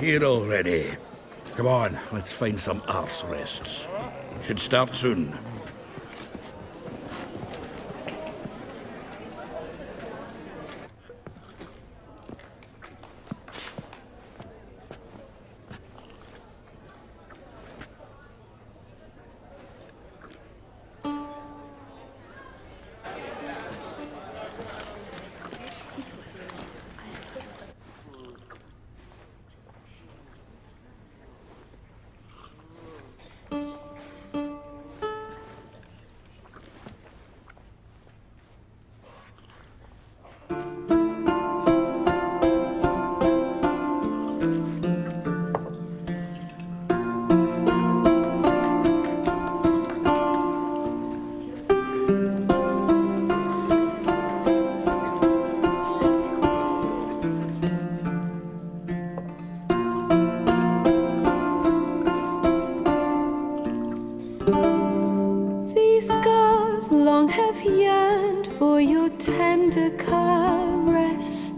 hero ready. Come on, let's find some arse rests. Should start soon. Long have yearned for your tender caress,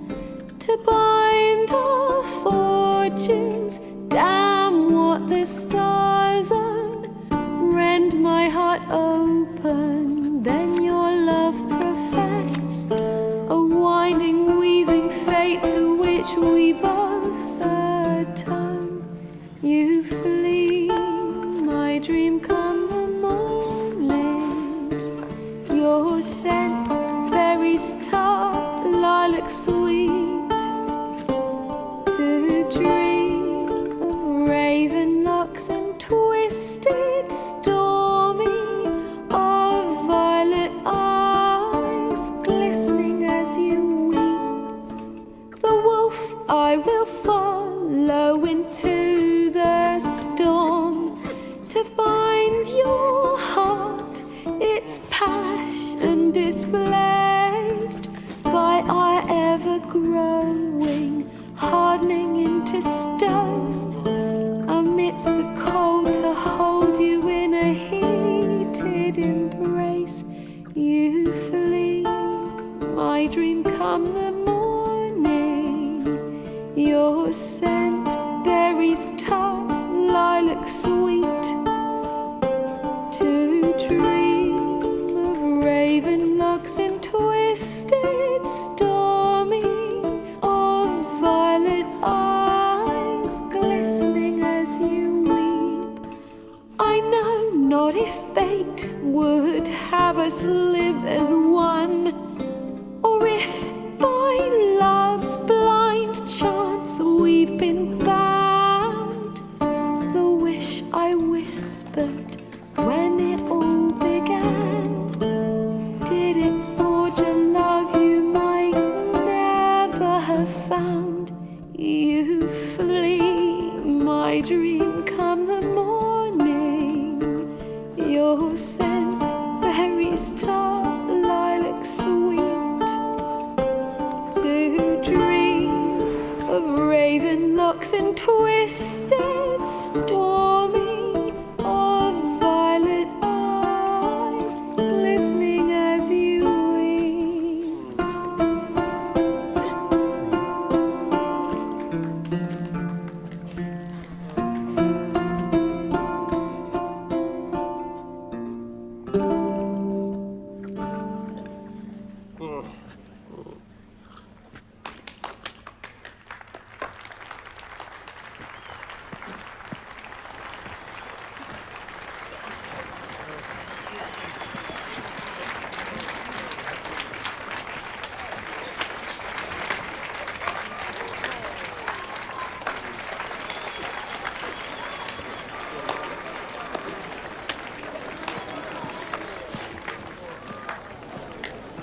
to bind our fortunes. Damn what the stars own. Rend my heart open, then your love profess. A winding, weaving fate to which we both atone. You flee, my dream come the morning. Your scent, berries tart, lilac sweet. To dream of raven locks and twisted, stormy, of violet eyes glistening as you weep. The wolf I will follow into the storm, to find your heart, its passion displaced by our ever-growing, hardening into stone. Amidst the cold, to hold you in a heated embrace. You flee, my dream come the morning. Your scent, berries tart, lilac sweet. To dream of raven locks and twisted, stormy, of violet eyes glistening as you weep. I know not if fate would have us live as one, or if by love's blind chance we've been bound. The wish I whispered when it all began, did it forge a love you might never have found? You flee, my dream come the morning. Your scent, berries tart, lilac sweet. To dream of raven locks and twisted, stormy, of violet eyes glistening as you weep.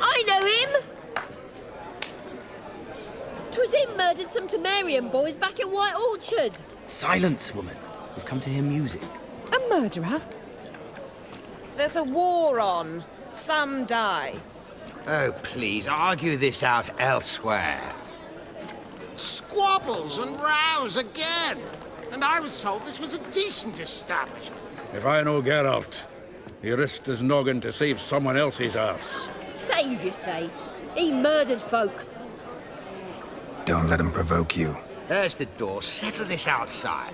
I know him! 'Twas him murdered some Temerian boys back in White Orchard. Silence, woman. We've come to hear music. A murderer? There's a war on. Some die. Oh, please, argue this out elsewhere. Squabbles and rows again. And I was told this was a decent establishment. If I know Geralt, he risked his noggin to save someone else's arse. Save, you say? He murdered folk. Don't let him provoke you. There's the door. Settle this outside.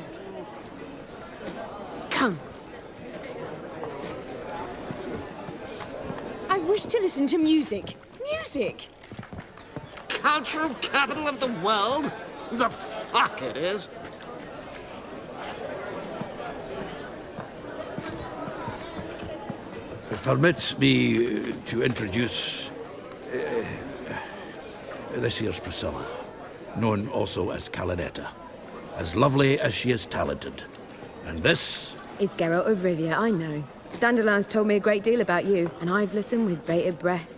Come. I wish to listen to music. Music! Cultural capital of the world? The fuck it is. Permit me to introduce this here's Priscilla, known also as Calinetta. As lovely as she is talented. And this? It's Geralt of Rivia, I know. Dandelion's told me a great deal about you, and I've listened with bated breath.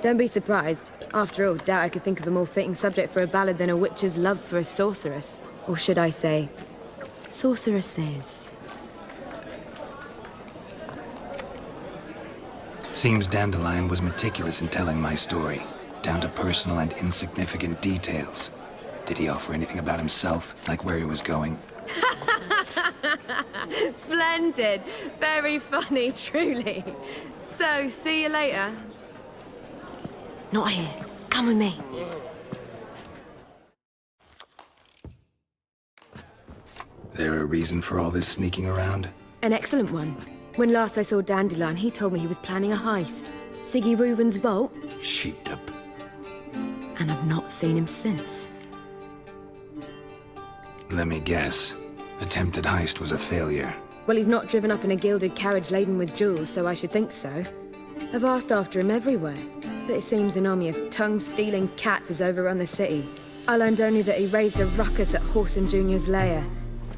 Don't be surprised. After all, doubt I could think of a more fitting subject for a ballad than a witch's love for a sorceress. Or should I say, sorceresses. Seems Dandelion was meticulous in telling my story, down to personal and insignificant details. Did he offer anything about himself, like where he was going? Splendid. Very funny, truly. So, see you later. Not here. Come with me. There a reason for all this sneaking around? An excellent one. When last I saw Dandelion, he told me he was planning a heist. Siggy Reuven's vault, Sheep-dip. and I've not seen him since. Let me guess. Attempted heist was a failure. Well, he's not driven up in a gilded carriage laden with jewels, so I should think so. I've asked after him everywhere, but it seems an army of tongue-stealing cats has overrun the city. I learned only that he raised a ruckus at Whoreson Jr.'s lair.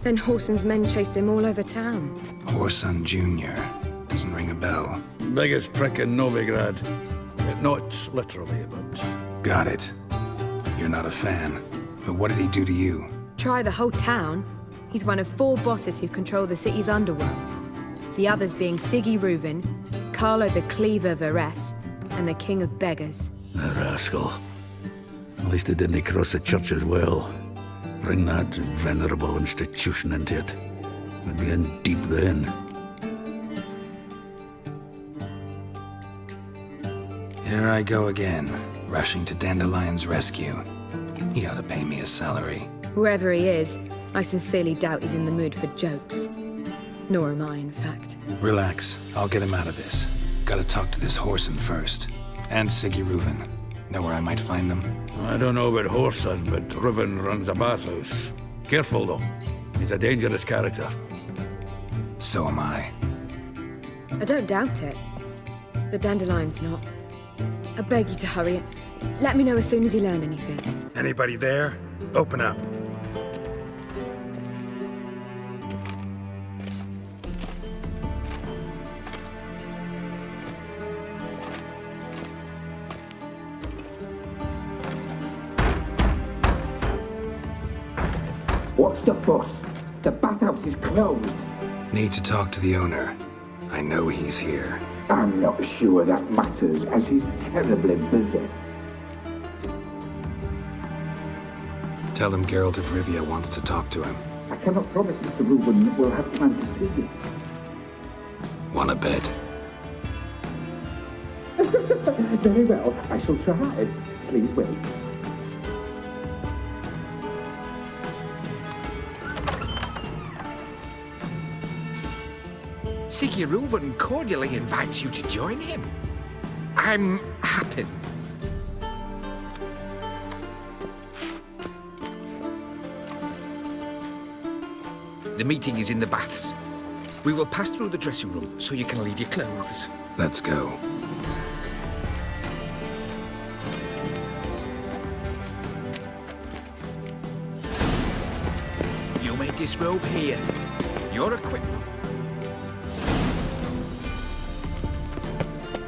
Then Whoreson's men chased him all over town. Whoreson Jr. Doesn't ring a bell. Biggest prick in Novigrad. Not literally, but... Got it. You're not a fan. But what did he do to you? Try the whole town. He's one of 4 bosses who control the city's underworld. The others being Siggy Reuven, Carlo the Cleaver Varese, and the King of Beggars. A rascal. At least they didn't cross the church as well. Bring that venerable institution into it. We'd be in deep then. Here I go again, rushing to Dandelion's rescue. He ought to pay me a salary. Whoever he is, I sincerely doubt he's in the mood for jokes. Nor am I, in fact. Relax, I'll get him out of this. Gotta talk to this Whoreson first. And Siggy Reuven. Know where I might find them? I don't know about Whoreson, but Reuven runs a bathhouse. Careful, though. He's a dangerous character. So am I. I don't doubt it. But Dandelion's not. I beg you to hurry. Let me know as soon as you learn anything. Anybody there? Open up. What's the fuss? The bathhouse is closed. Need to talk to the owner. I know he's here. I'm not sure that matters, as he's terribly busy. Tell him Geralt of Rivia wants to talk to him. I cannot promise Mr. Reuven will have time to see you. Wanna bet? Very well, I shall try. Please wait. Siggy Reuven cordially invites you to join him. I'm happy. The meeting is in the baths. We will pass through the dressing room so you can leave your clothes. Let's go. You may disrobe here. Your equipment.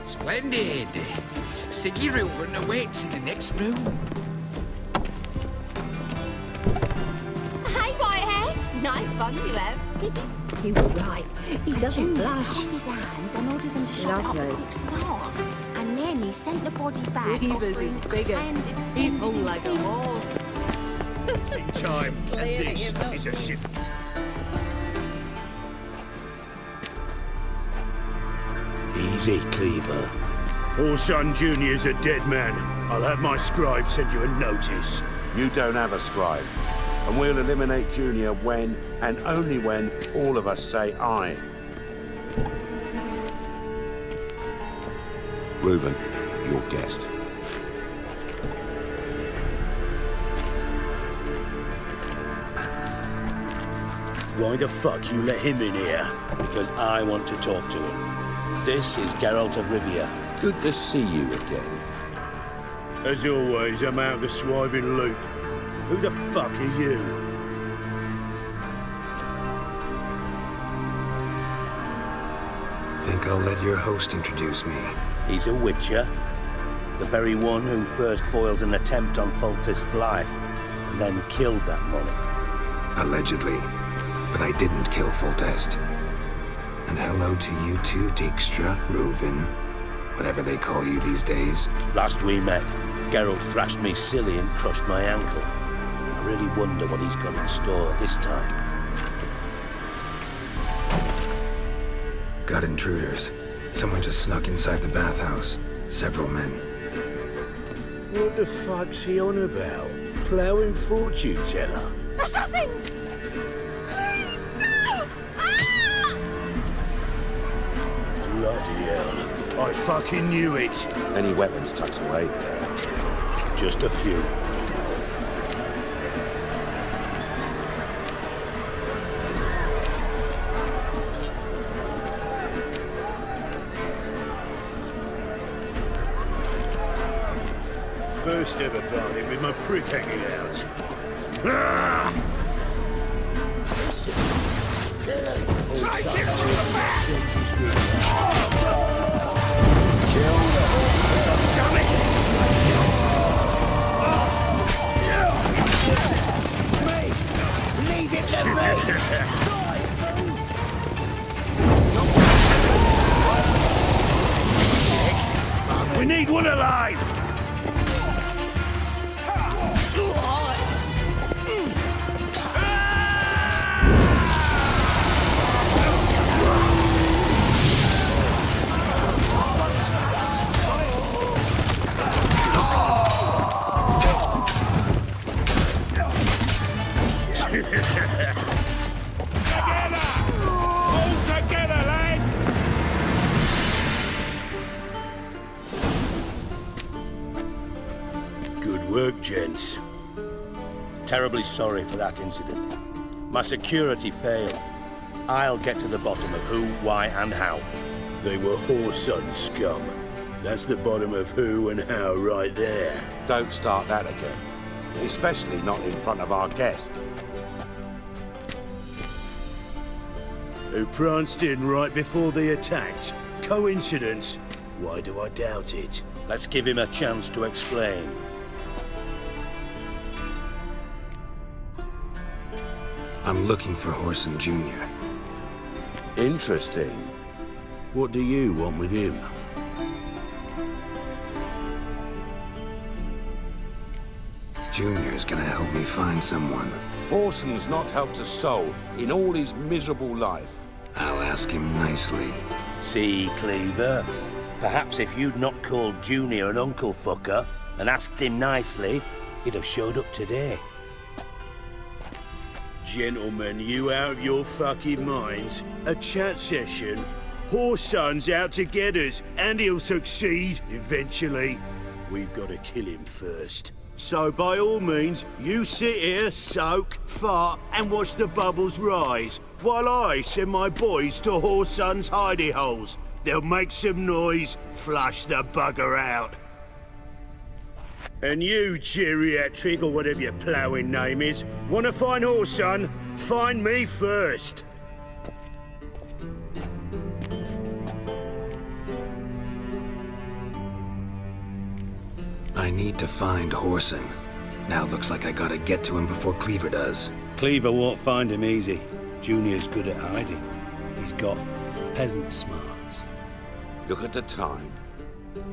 Splendid. Siggy Reuven awaits in the next room. Hey, Whitehead. Nice bun you have. You were right. He doesn't blush. Off his hand and ordered them to shove it up the corpse's arse. And then he sent the body back. Beavers is bigger. He's hung like a horse. In time, and this is a ship. Easy, Cleaver. Whoreson Jr.'s a dead man. I'll have my scribe send you a notice. You don't have a scribe. And we'll eliminate Junior when, and only when, all of us say aye. Reuven, your guest. Why the fuck you let him in here? Because I want to talk to him. This is Geralt of Rivia. Good to see you again. As always, I'm out of the swiving loop. Who the fuck are you? Think I'll let your host introduce me. He's a witcher. The very one who first foiled an attempt on Foltest's life, and then killed that monarch. Allegedly. But I didn't kill Foltest. And hello to you too, Dijkstra, Reuven, whatever they call you these days. Last we met, Geralt thrashed me silly and crushed my ankle. I really wonder what he's got in store this time. Got intruders. Someone just snuck inside the bathhouse. Several men. What the fuck's he on about? Ploughing fortune teller? Assassins! Please, no! Ah! Bloody hell. I fucking knew it. Any weapons tucked away? Just a few. First ever party with my prick hanging out. Ah! Leave it to me! We need one alive! Good work, gents. Terribly sorry for that incident. My security failed. I'll get to the bottom of who, why, and how. They were whoreson scum. That's the bottom of who and how right there. Don't start that again. Especially not in front of our guest. Who pranced in right before they attacked. Coincidence? Why do I doubt it? Let's give him a chance to explain. I'm looking for Whoreson Jr. Interesting. What do you want with him? Junior's gonna help me find someone. Whoreson's not helped a soul in all his miserable life. I'll ask him nicely. See, Cleaver? Perhaps if you'd not called Junior an uncle fucker and asked him nicely, he'd have showed up today. Gentlemen, you out of your fucking minds? A chat session? Whoreson's out to get us, and he'll succeed eventually. We've got to kill him first. So by all means, you sit here, soak, fart, and watch the bubbles rise, while I send my boys to Whoreson's hidey holes. They'll make some noise, flush the bugger out. And you, geriatric, or whatever your ploughing name is, want to find Whoreson? Find me first. I need to find Whoreson. Now looks like I gotta get to him before Cleaver does. Cleaver won't find him easy. Junior's good at hiding. He's got peasant smarts. Look at the time.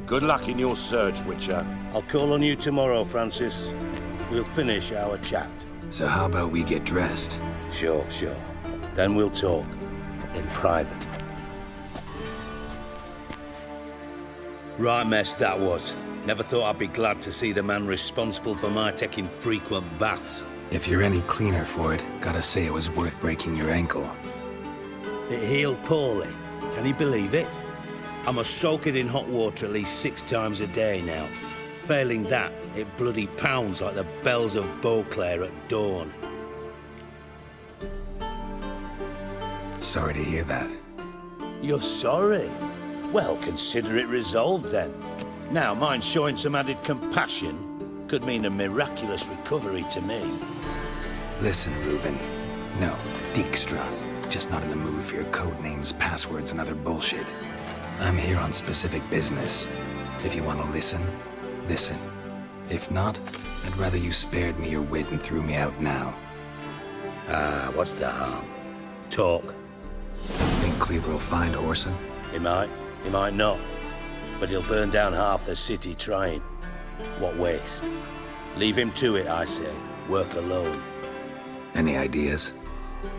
Good luck in your search, Witcher. I'll call on you tomorrow, Francis. We'll finish our chat. So how about we get dressed? Sure. Then we'll talk. In private. Right mess that was. Never thought I'd be glad to see the man responsible for my taking frequent baths. If you're any cleaner for it, gotta say it was worth breaking your ankle. It healed poorly. Can you believe it? I must soak it in hot water at least 6 times a day now. Failing that, it bloody pounds like the bells of Beauclair at dawn. Sorry to hear that. You're sorry? Well, consider it resolved then. Now, mind showing some added compassion could mean a miraculous recovery to me. Listen, Reuben. No, Dijkstra. Just not in the mood for your code names, passwords, and other bullshit. I'm here on specific business. If you want to listen, listen. If not, I'd rather you spared me your wit and threw me out now. What's the harm? Talk. Think Cleaver will find Orson? He might not. But he'll burn down half the city trying. What waste? Leave him to it, I say. Work alone. Any ideas?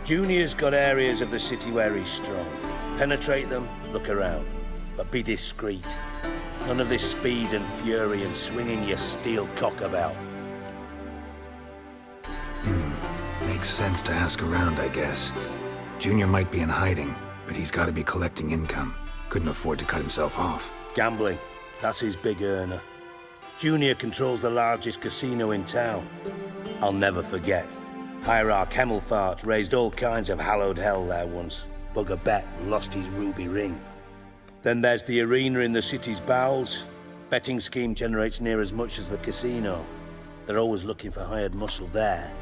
Junior's got areas of the city where he's strong. Penetrate them, look around. But be discreet. None of this speed and fury and swinging your steel cock about. Makes sense to ask around, I guess. Junior might be in hiding, but he's got to be collecting income. Couldn't afford to cut himself off. Gambling. That's his big earner. Junior controls the largest casino in town. I'll never forget. Hierarch Hemmelfart raised all kinds of hallowed hell there once. Bugger bet and lost his ruby ring. Then there's the arena in the city's bowels. Betting scheme generates near as much as the casino. They're always looking for hired muscle there.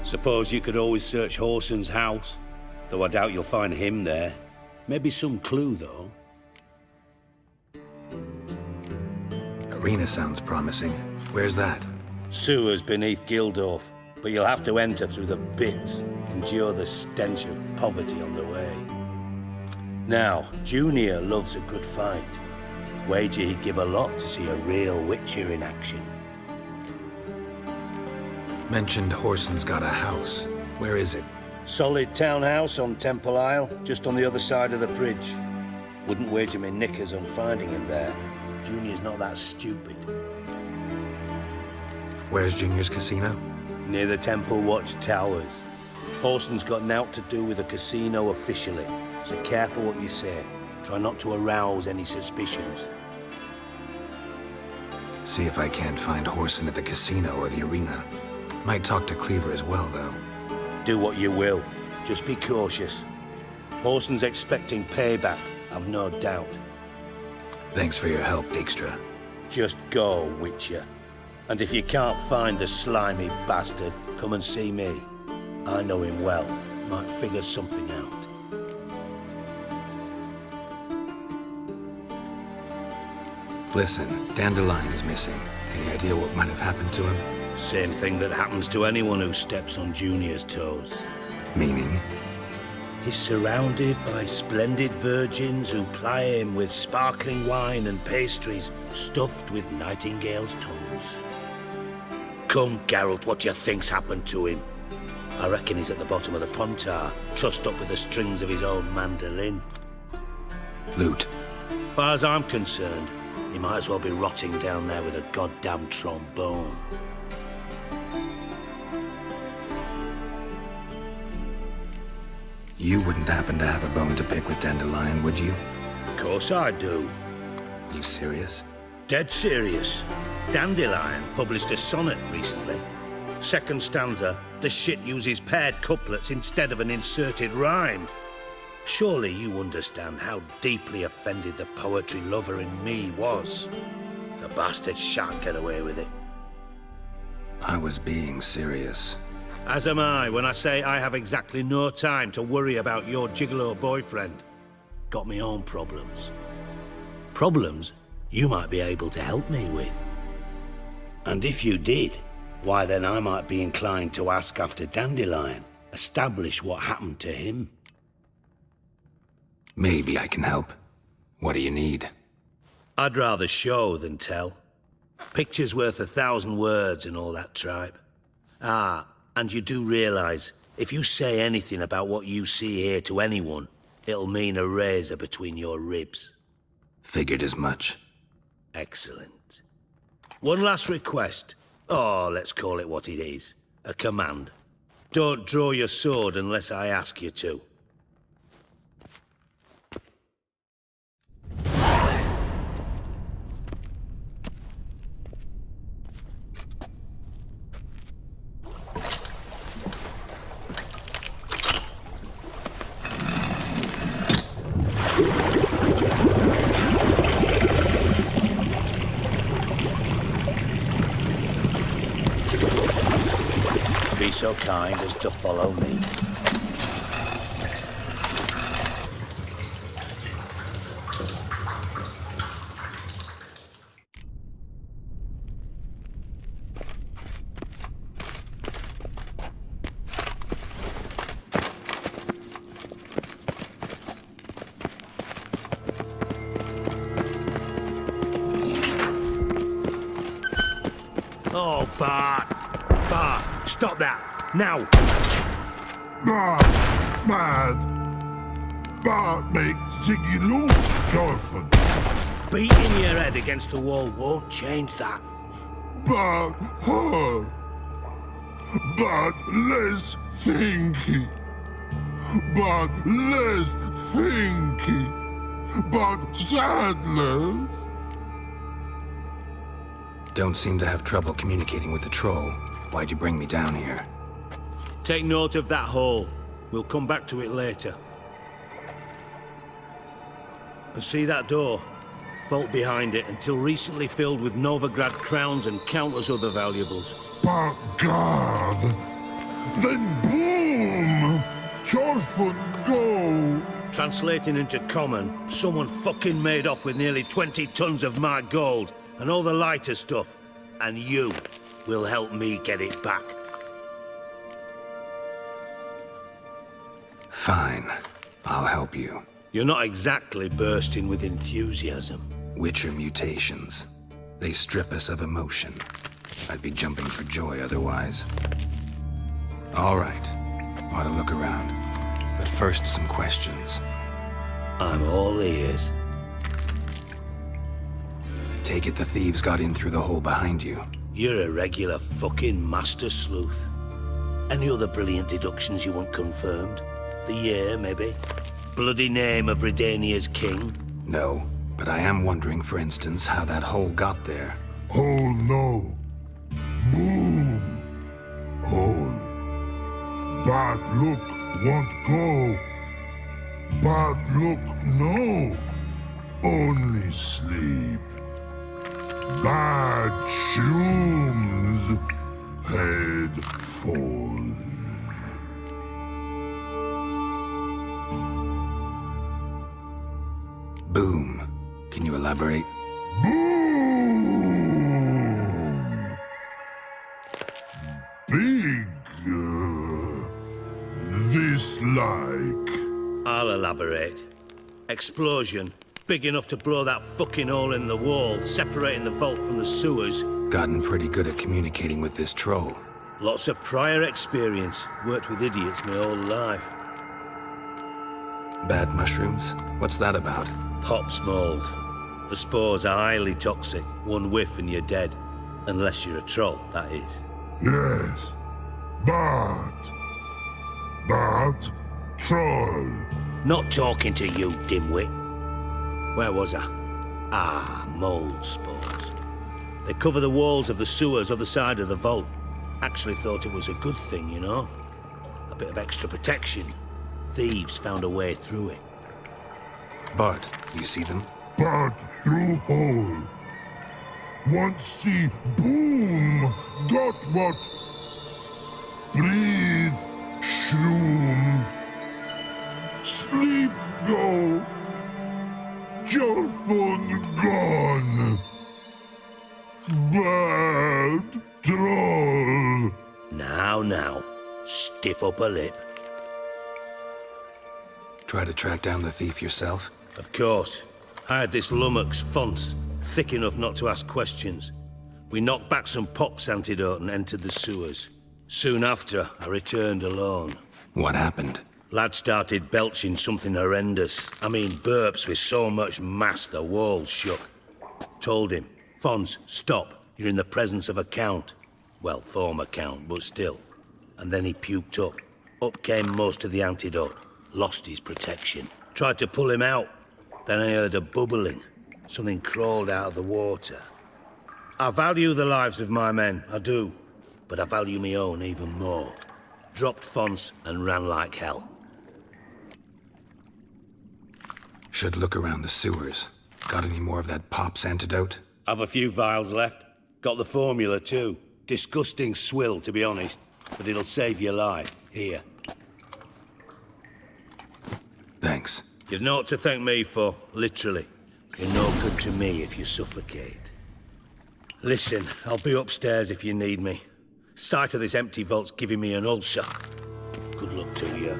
Suppose you could always search Horson's house, though I doubt you'll find him there. Maybe some clue, though. Arena sounds promising. Where's that? Sewers beneath Gildorf, but you'll have to enter through the pits, endure the stench of poverty on the way. Now, Junior loves a good fight. Wager he'd give a lot to see a real Witcher in action. Mentioned Horson's got a house. Where is it? Solid townhouse on Temple Isle, just on the other side of the bridge. Wouldn't wager me knickers on finding him there. Junior's not that stupid. Where's Junior's casino? Near the Temple Watch Towers. Horson's got naught to do with the casino officially, so careful what you say. Try not to arouse any suspicions. See if I can't find Horson at the casino or the arena. Might talk to Cleaver as well, though. Do what you will. Just be cautious. Horson's expecting payback, I've no doubt. Thanks for your help, Dijkstra. Just go, Witcher. And if you can't find the slimy bastard, come and see me. I know him well. Might figure something out. Listen, Dandelion's missing. Any idea what might have happened to him? Same thing that happens to anyone who steps on Junior's toes. Meaning? He's surrounded by splendid virgins who ply him with sparkling wine and pastries stuffed with nightingales' tongues. Come, Geralt, what do you think's happened to him? I reckon he's at the bottom of the Pontar, trussed up with the strings of his own mandolin. Loot. As far as I'm concerned, he might as well be rotting down there with a goddamn trombone. You wouldn't happen to have a bone to pick with Dandelion, would you? Of course I do. You serious? Dead serious. Dandelion published a sonnet recently. Second stanza, the shit uses paired couplets instead of an inserted rhyme. Surely you understand how deeply offended the poetry lover in me was. The bastard shan't get away with it. I was being serious. As am I when I say I have exactly no time to worry about your gigolo boyfriend. Got me own problems. Problems you might be able to help me with. And if you did, why then I might be inclined to ask after Dandelion, establish what happened to him. Maybe I can help. What do you need? I'd rather show than tell. Picture's worth 1,000 words and all that tripe. And you do realize, if you say anything about what you see here to anyone, it'll mean a razor between your ribs. Figured as much. Excellent. One last request. Oh, let's call it what it is. A command. Don't draw your sword unless I ask you to. Be so kind as to follow me. Oh, Bart! Bart, stop that! Now! Bad. Bart makes Ziggy lose, Jonathan. Beating your head against the wall won't change that. But her. But less thinky. But less thinky. But sadless. Don't seem to have trouble communicating with the troll. Why'd you bring me down here? Take note of that hole. We'll come back to it later. And see that door? Vault behind it, until recently filled with Novigrad crowns and countless other valuables. But God! Then boom! Jonathan, go! Translating into common, someone fucking made off with nearly 20 tons of my gold, and all the lighter stuff. And you will help me get it back. Fine. I'll help you. You're not exactly bursting with enthusiasm. Witcher mutations. They strip us of emotion. I'd be jumping for joy otherwise. All right. Ought to look around. But first, some questions. I'm all ears. Take it the thieves got in through the hole behind you. You're a regular fucking master sleuth. Any other brilliant deductions you want confirmed? The year, maybe? Bloody name of Redania's king? No, but I am wondering, for instance, how that hole got there. Hole no. Boom. Hole. Bad look won't go. Bad look no. Only sleep. Bad shoes. Head falls. Boom. Can you elaborate? Boom! Big. This like. I'll elaborate. Explosion. Big enough to blow that fucking hole in the wall, separating the vault from the sewers. Gotten pretty good at communicating with this troll. Lots of prior experience. Worked with idiots my whole life. Bad mushrooms? What's that about? Pops mold. The spores are highly toxic. One whiff and you're dead. Unless you're a troll, that is. Yes. But troll. Not talking to you, dimwit. Where was I? Ah, mold spores. They cover the walls of the sewers other side of the vault. Actually thought it was a good thing, you know? A bit of extra protection. Thieves found a way through it. Bart, you see them? Bart through hole. Want see boom. Got what? Breathe. Shroom. Sleep go. Your phone gone. Bad troll. Now. Stiff upper lip. Try to track down the thief yourself? Of course. I had this lummox, Fonce, thick enough not to ask questions. We knocked back some pops antidote and entered the sewers. Soon after, I returned alone. What happened? Lad started belching something horrendous. I mean, burps with so much mass the walls shook. Told him, Fons, stop. You're in the presence of a count. Well, former count, but still. And then he puked up. Up came most of the antidote. Lost his protection. Tried to pull him out. Then I heard a bubbling. Something crawled out of the water. I value the lives of my men, I do. But I value my own even more. Dropped Fons and ran like hell. Should look around the sewers. Got any more of that Pop's antidote? I've a few vials left. Got the formula too. Disgusting swill, to be honest. But it'll save your life. Here. Thanks. You've naught to thank me for, literally. You're no good to me if you suffocate. Listen, I'll be upstairs if you need me. Sight of this empty vault's giving me an ulcer. Good luck to you.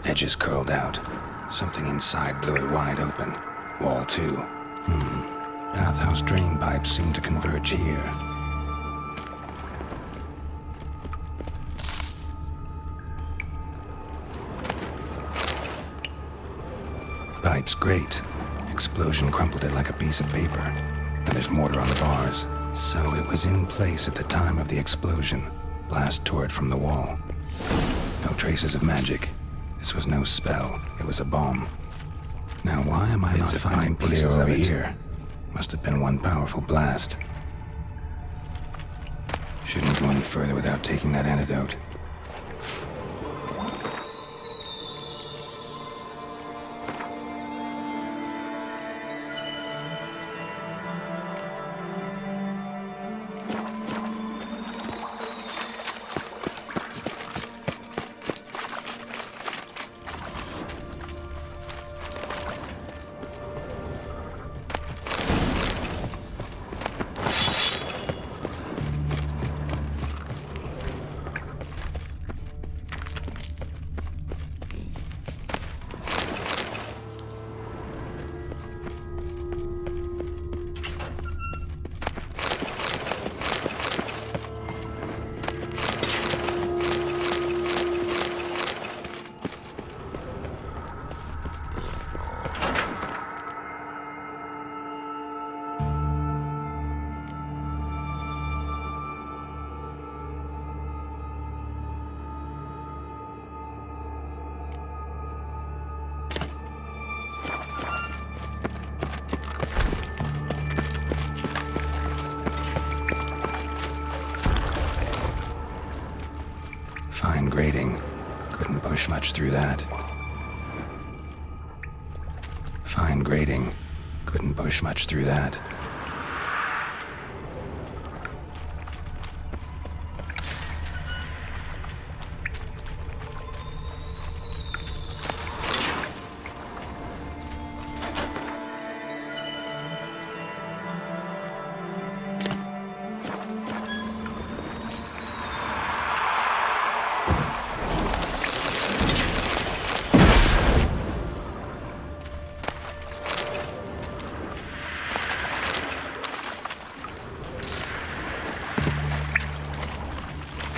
Edges curled out. Something inside blew it wide open. Wall 2. Bathhouse drain pipes seem to converge here. Pipes grate. Explosion crumpled it like a piece of paper. And there's mortar on the bars. So it was in place at the time of the explosion. Blast tore it from the wall. No traces of magic. This was no spell, it was a bomb. Now why am I not finding pieces over here? Must have been one powerful blast. Shouldn't go any further without taking that antidote. Fine grating. Couldn't push much through that. Fine grating. Couldn't push much through that.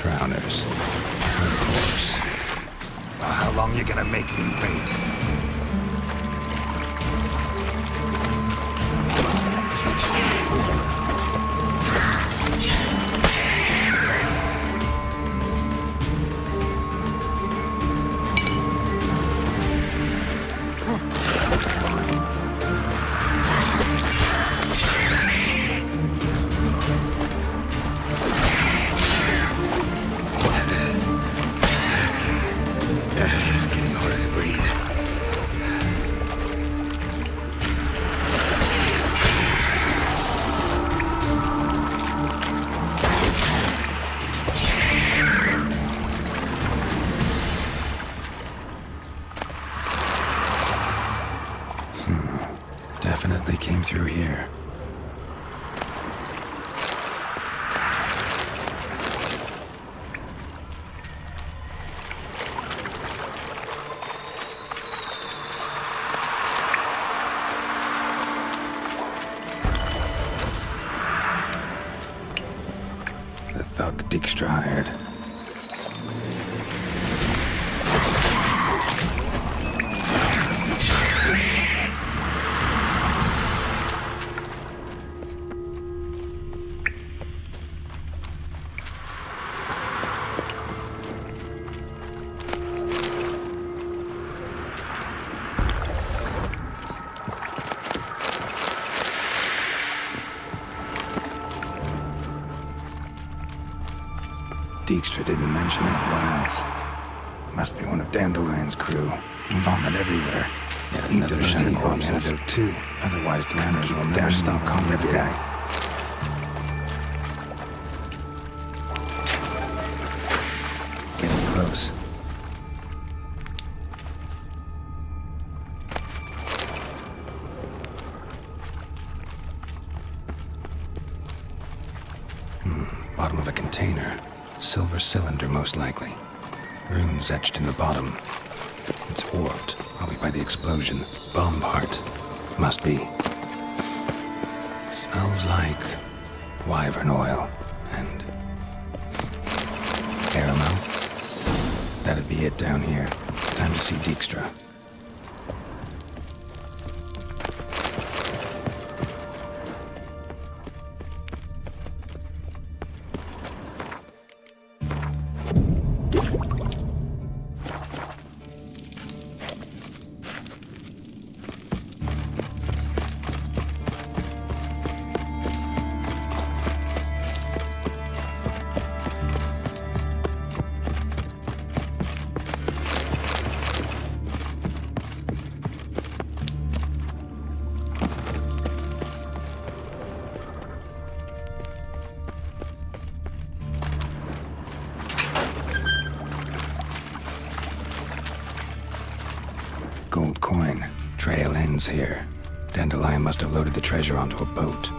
Drowners. Of course. Well, how long you gonna make me wait? Getting harder to breathe. They came through here. The thug Dijkstra hired. Dijkstra didn't mention anyone else. Must be one of Dandelion's crew. Vomit everywhere. Yet another shiny antidote too. Otherwise, drowners will never stop calling the guy. Getting close. Bottom of a container. Silver cylinder, most likely. Runes etched in the bottom. It's warped, probably by the explosion. Bomb part. Must be. Smells like wyvern oil and caramel. That'd be it down here. Time to see Dijkstra. Gold coin. Trail ends here. Dandelion must have loaded the treasure onto a boat.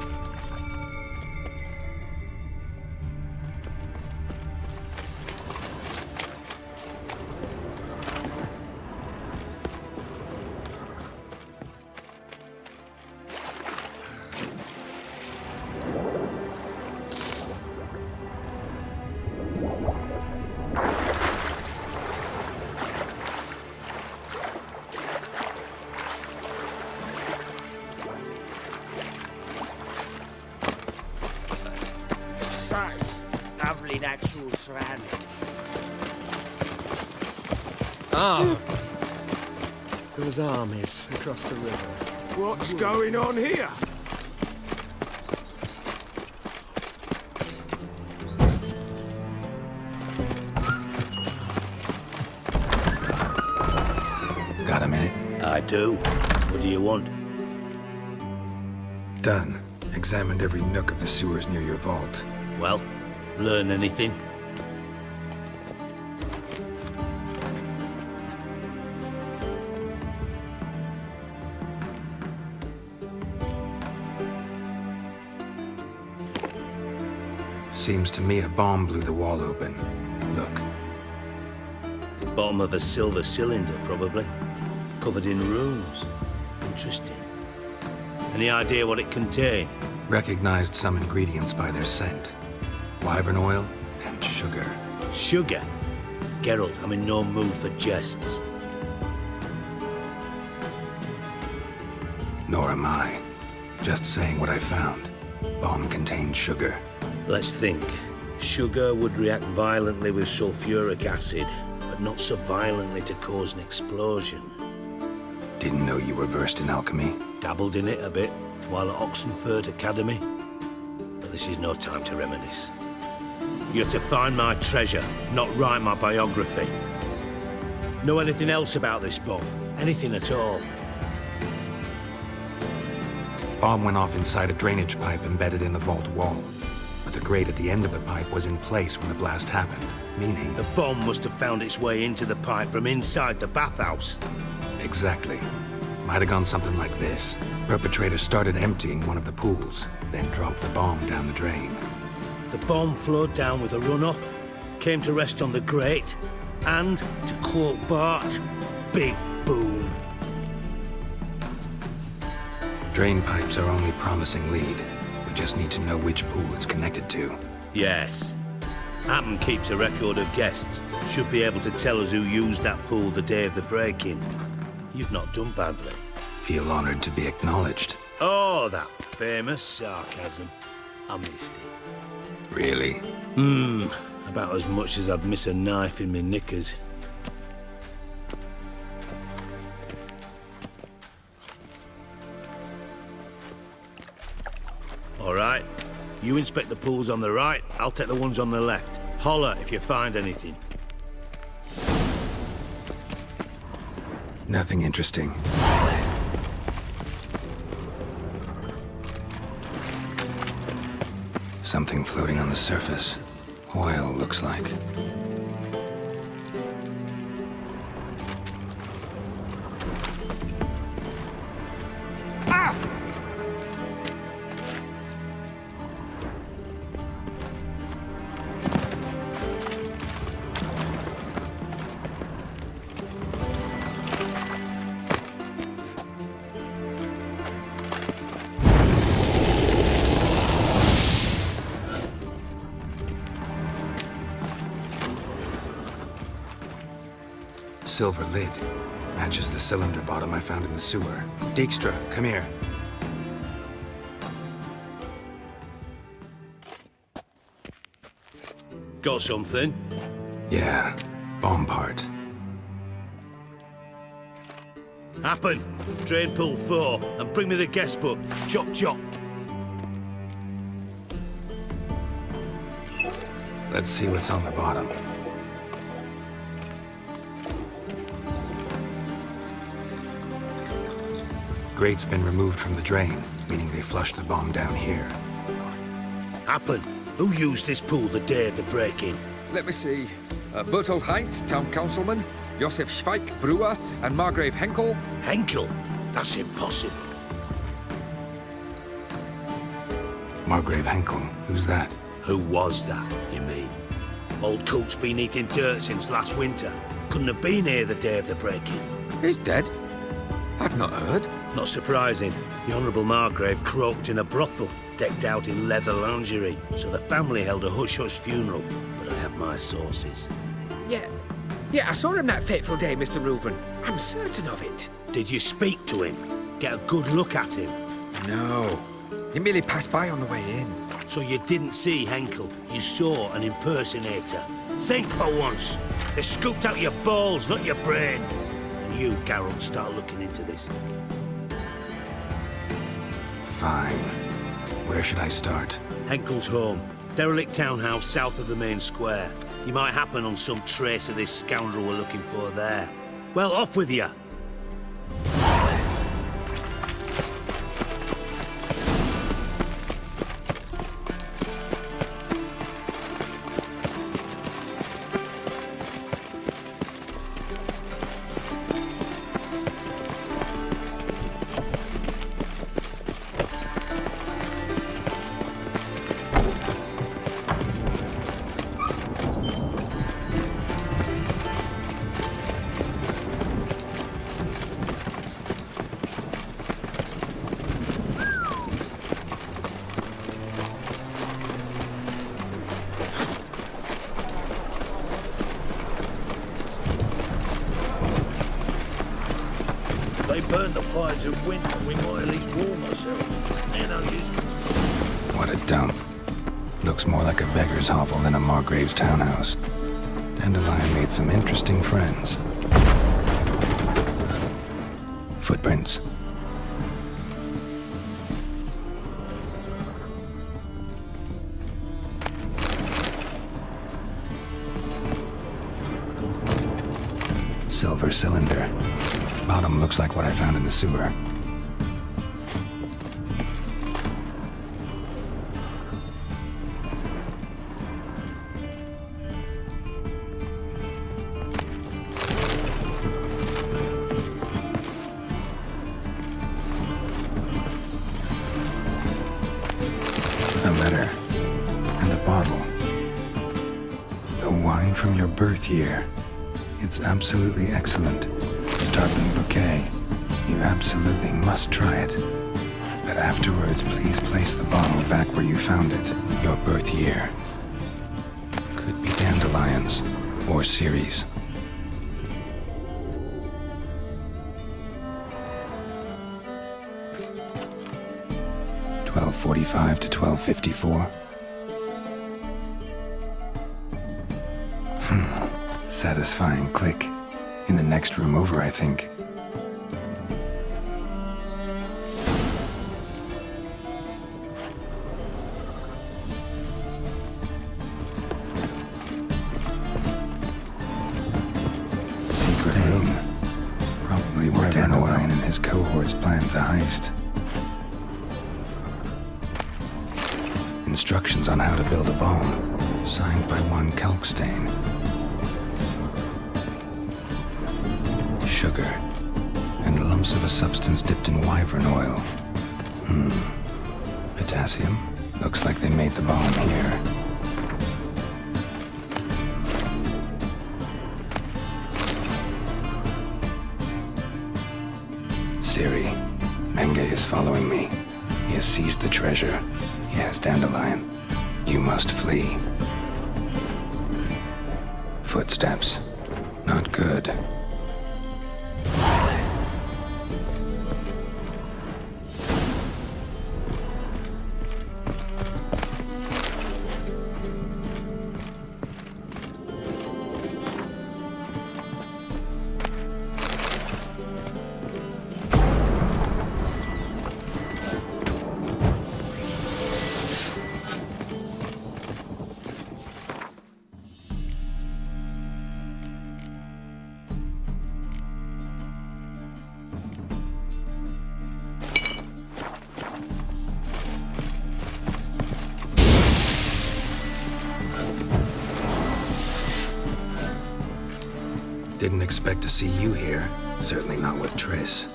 Lovely natural surroundings. Ah! Those armies across the river. What's going on here? Got a minute? I do. What do you want? Done. Examined every nook of the sewers near your vault. Well, learn anything? Seems to me a bomb blew the wall open. Look. Bottom of a silver cylinder, probably. Covered in runes. Interesting. Any idea what it contained? Recognized some ingredients by their scent. Wyvern oil and sugar. Sugar? Geralt, I'm in no mood for jests. Nor am I. Just saying what I found. Bomb contained sugar. Let's think. Sugar would react violently with sulfuric acid, but not so violently to cause an explosion. Didn't know you were versed in alchemy. Dabbled in it a bit while at Oxenford Academy. But this is no time to reminisce. You're to find my treasure, not write my biography. Know anything else about this bomb? Anything at all? Bomb went off inside a drainage pipe embedded in the vault wall. But the grate at the end of the pipe was in place when the blast happened, meaning... The bomb must have found its way into the pipe from inside the bathhouse. Exactly. Might have gone something like this. Perpetrator started emptying one of the pools, then dropped the bomb down the drain. The bomb flowed down with a runoff, came to rest on the grate, and, to quote Bart, big boom. Drain pipes are only promising lead. We just need to know which pool it's connected to. Yes. Hammond keeps a record of guests. Should be able to tell us who used that pool the day of the break-in. You've not done badly. Feel honored to be acknowledged. Oh, that famous sarcasm. I missed it. Really? About as much as I'd miss a knife in my knickers. All right. You inspect the pools on the right, I'll take the ones on the left. Holler if you find anything. Nothing interesting. Something floating on the surface. Oil, looks like. Ah! Silver lid. Matches the cylinder bottom I found in the sewer. Dijkstra, come here. Got something? Yeah, bomb part. Happen. Drain pool 4, and bring me the guest book. Chop chop. Let's see what's on the bottom. Grate's been removed from the drain, meaning they flushed the bomb down here. Happen. Who used this pool the day of the break-in? Let me see. Bertold Heinz, town councilman, Josef Schweik, brewer, and Margrave Henkel. Henkel? That's impossible. Margrave Henkel? Who's that? Who was that, you mean? Old coot's been eating dirt since last winter. Couldn't have been here the day of the break-in. He's dead? I'd not heard. Not surprising. The Honourable Margrave croaked in a brothel, decked out in leather lingerie, so the family held a hush-hush funeral. But I have my sources. Yeah, I saw him that fateful day, Mr. Reuven. I'm certain of it. Did you speak to him? Get a good look at him? No. He merely passed by on the way in. So you didn't see Henkel, you saw an impersonator. Think for once. They scooped out your balls, not your brain. And you, Geralt, start looking into this. Fine. Where should I start? Henkel's home. Derelict townhouse south of the main square. You might happen on some trace of this scoundrel we're looking for there. Well, off with you. They burn the fires in winter, we might at least warm ourselves. They're no use. What a dump. Looks more like a beggar's hovel than a Margrave's townhouse. Dandelion made some interesting friends. Footprints. Silver cylinder. Bottom looks like what I found in the sewer. birth year. It's absolutely excellent. Startling bouquet. You absolutely must try it. But afterwards, please place the bottle back where you found it. Your birth year. Could be dandelions or Ceres. $12.45 to $12.54. Satisfying click. In the next room over, I think. Secret room. Probably where Dandelion and his cohorts planned the heist. Instructions on how to build a bomb. Signed by one Kalkstain. Sugar, and lumps of a substance dipped in wyvern oil. Potassium? Looks like they made the bomb here. Siri, Menge is following me. He has seized the treasure. He has Dandelion. You must flee. Footsteps. Not good. Didn't expect to see you here. Certainly not with Triss.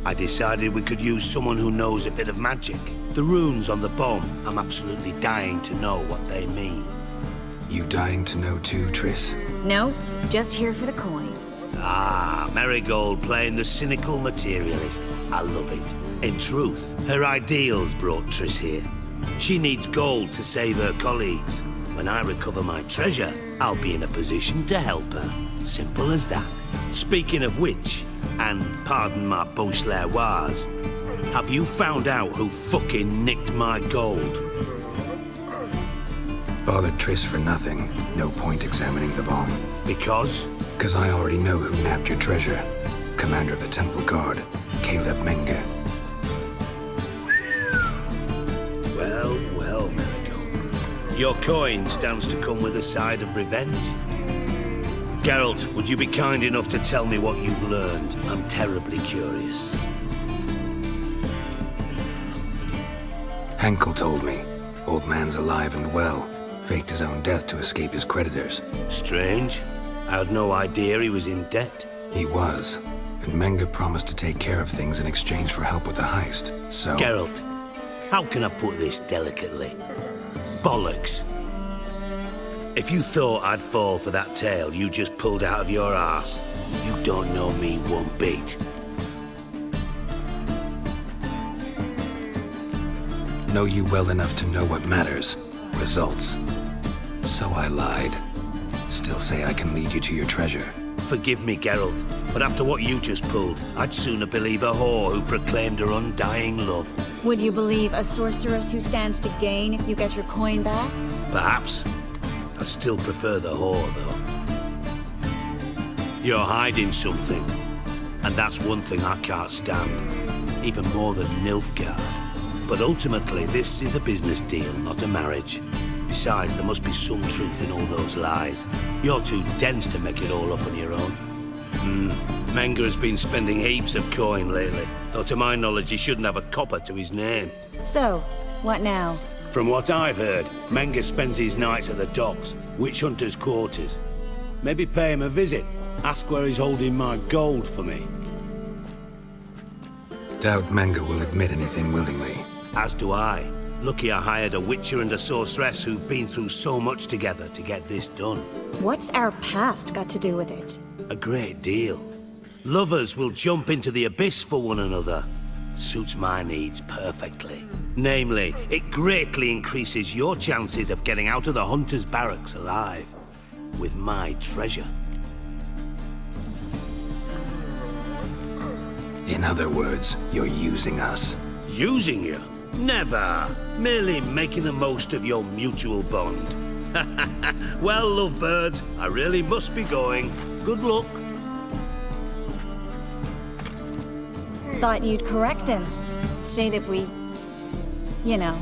I decided we could use someone who knows a bit of magic. The runes on the bomb, I'm absolutely dying to know what they mean. You dying to know too, Triss? No, just here for the coin. Ah, Marigold playing the cynical materialist. I love it. In truth, her ideals brought Triss here. She needs gold to save her colleagues. When I recover my treasure, I'll be in a position to help her. Simple as that. Speaking of which, and pardon my Beauclervoise, have you found out who fucking nicked my gold? Bothered Triss for nothing. No point examining the bomb. Because? Because I already know who nabbed your treasure. Commander of the Temple Guard, Caleb Menge. Well, well, Marigold. Your coin stands to come with a side of revenge. Geralt, would you be kind enough to tell me what you've learned? I'm terribly curious. Henkel told me. Old man's alive and well. Faked his own death to escape his creditors. Strange. I had no idea he was in debt. He was. And Menge promised to take care of things in exchange for help with the heist, so... Geralt, how can I put this delicately? Bollocks. If you thought I'd fall for that tale you just pulled out of your arse, you don't know me one bit. Know you well enough to know what matters. Results. So I lied. Still say I can lead you to your treasure. Forgive me, Geralt, but after what you just pulled, I'd sooner believe a whore who proclaimed her undying love. Would you believe a sorceress who stands to gain if you get your coin back? Perhaps. I'd still prefer the whore, though. You're hiding something, and that's one thing I can't stand, even more than Nilfgaard. But ultimately, this is a business deal, not a marriage. Besides, there must be some truth in all those lies. You're too dense to make it all up on your own. Menge has been spending heaps of coin lately, though to my knowledge he shouldn't have a copper to his name. So, what now? From what I've heard, Menge spends his nights at the docks, witch hunters' quarters. Maybe pay him a visit. Ask where he's holding my gold for me. Doubt Menge will admit anything willingly. As do I. Lucky I hired a witcher and a sorceress who've been through so much together to get this done. What's our past got to do with it? A great deal. Lovers will jump into the abyss for one another. Suits my needs perfectly. Namely, it greatly increases your chances of getting out of the hunter's barracks alive. With my treasure. In other words, you're using us. Using you? Never. Merely making the most of your mutual bond. Well, lovebirds, I really must be going. Good luck. Thought you'd correct him. Say that we... you know.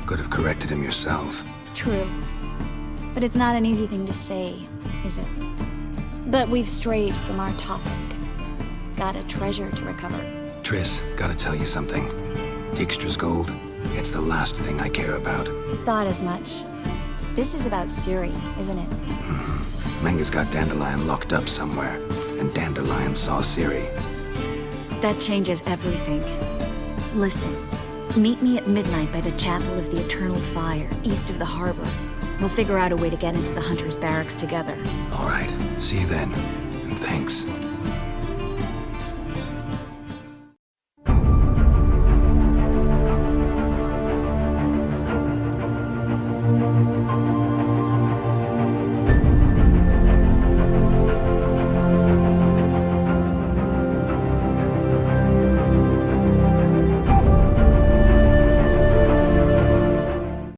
Could have corrected him yourself. True. But it's not an easy thing to say, is it? But we've strayed from our topic. Got a treasure to recover. Triss, gotta tell you something. Dijkstra's gold, it's the last thing I care about. Thought as much. This is about Ciri, isn't it? Menga's got Dandelion locked up somewhere, and Dandelion saw Ciri. That changes everything. Listen, meet me at midnight by the Chapel of the Eternal Fire, east of the harbor. We'll figure out a way to get into the Hunter's barracks together. All right, see you then, and thanks.